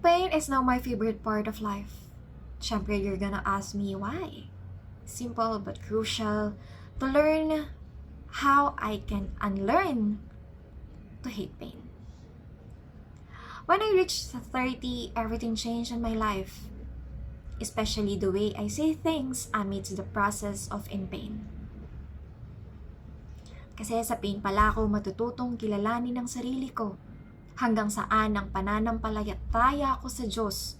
Pain is now my favorite part of life. Siyempre, you're gonna ask me why. Simple but crucial to learn how I can unlearn to hate pain. When I reached 30, everything changed in my life, especially the way I say things amidst the process of in pain. Kasi sa pain pala ako matututong kilalanin ng sarili ko hanggang saan ang pananampalataya ko sa Diyos.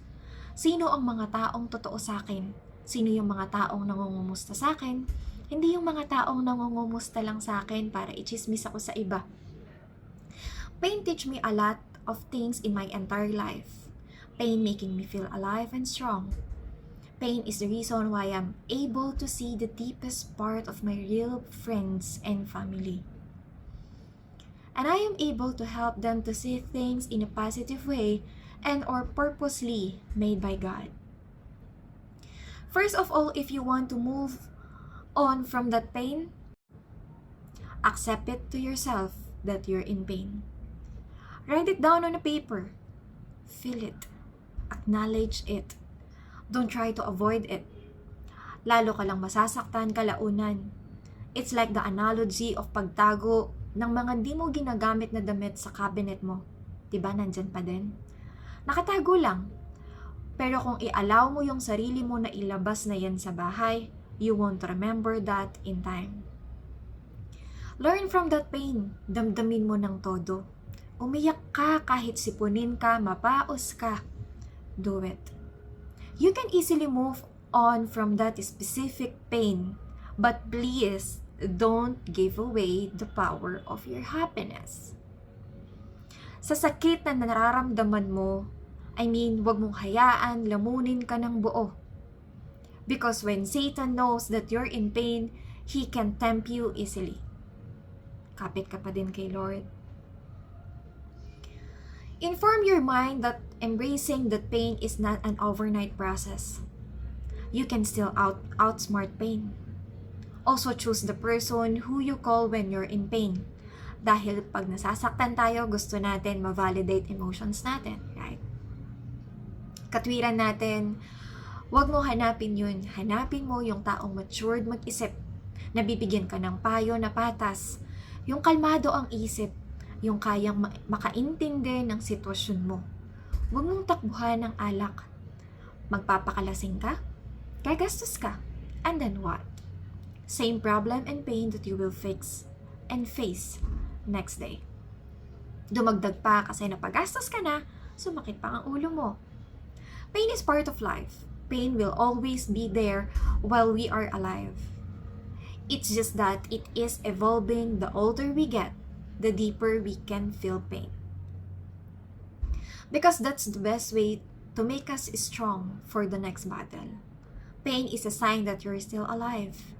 Sino ang mga taong totoo sa akin? Sino yung mga taong nangungumusta sa akin? Hindi yung mga taong nangungumusta lang sa akin para ichismis ako sa iba. Pain teach me a lot of things in my entire life. Pain making me feel alive and strong. Pain is the reason why I'm able to see the deepest part of my real friends and family. And I am able to help them to see things in a positive way and or purposely made by God. First of all, if you want to move on from that pain, accept it to yourself that you're in pain. Write it down on a paper. Feel it. Acknowledge it. Don't try to avoid it. Lalo ka lang masasaktan kalaunan. It's like the analogy of pagtago ng mga di mo ginagamit na damit sa cabinet mo. Diba nandyan pa din? Nakatago lang. Pero kung i-allow mo yung sarili mo na ilabas na yan sa bahay, you won't remember that in time. Learn from that pain. Damdamin mo ng todo. Umiyak ka kahit sipunin ka, mapaos ka. Do it. You can easily move on from that specific pain, but please don't give away the power of your happiness. Sa sakit na nararamdaman mo, wag mong hayaan lamunin ka ng buo. Because when Satan knows that you're in pain, he can tempt you easily. Kapit ka pa din kay Lord. Inform your mind that embracing that pain is not an overnight process. You can still outsmart pain. Also choose the person who you call when you're in pain. Dahil pag nasasaktan tayo, gusto natin ma-validate emotions natin, right? Katwiran natin, huwag mo hanapin yun. Hanapin mo yung taong matured mag-isip, na bibigyan ka ng payo na patas, yung kalmado ang isip, yung kayang makaintindi ng sitwasyon mo. Huwag mong takbuhan ng alak. Magpapakalasing ka, gagastos ka, and then what? Same problem and pain that you will fix and face next day. Dumagdag pa kasi napagastos ka na, sumakit pa ang ulo mo. Pain is part of life. Pain will always be there while we are alive. It's just that it is evolving the older we get, the deeper we can feel pain. Because that's the best way to make us strong for the next battle. Pain is a sign that you're still alive.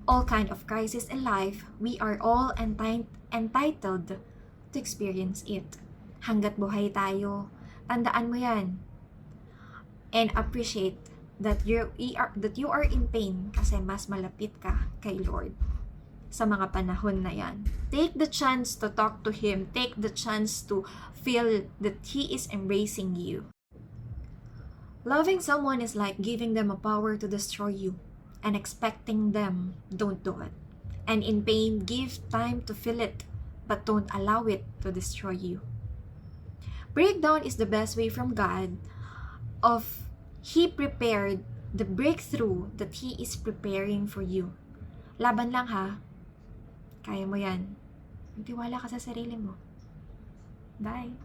All kind of crisis in life, we are all entitled to experience it. Hanggat buhay tayo, tandaan mo yan. And appreciate that you are in pain kasi mas malapit ka kay Lord sa mga panahon na yan. Take the chance to talk to Him. Take the chance to feel that He is embracing you. Loving someone is like giving them a power to destroy you and expecting them don't do it. And in pain, give time to feel it, but don't allow it to destroy you. Breakdown is the best way from God of He prepared the breakthrough that He is preparing for you. Laban lang ha. Kaya mo yan. Magtiwala ka sa sarili mo. Bye!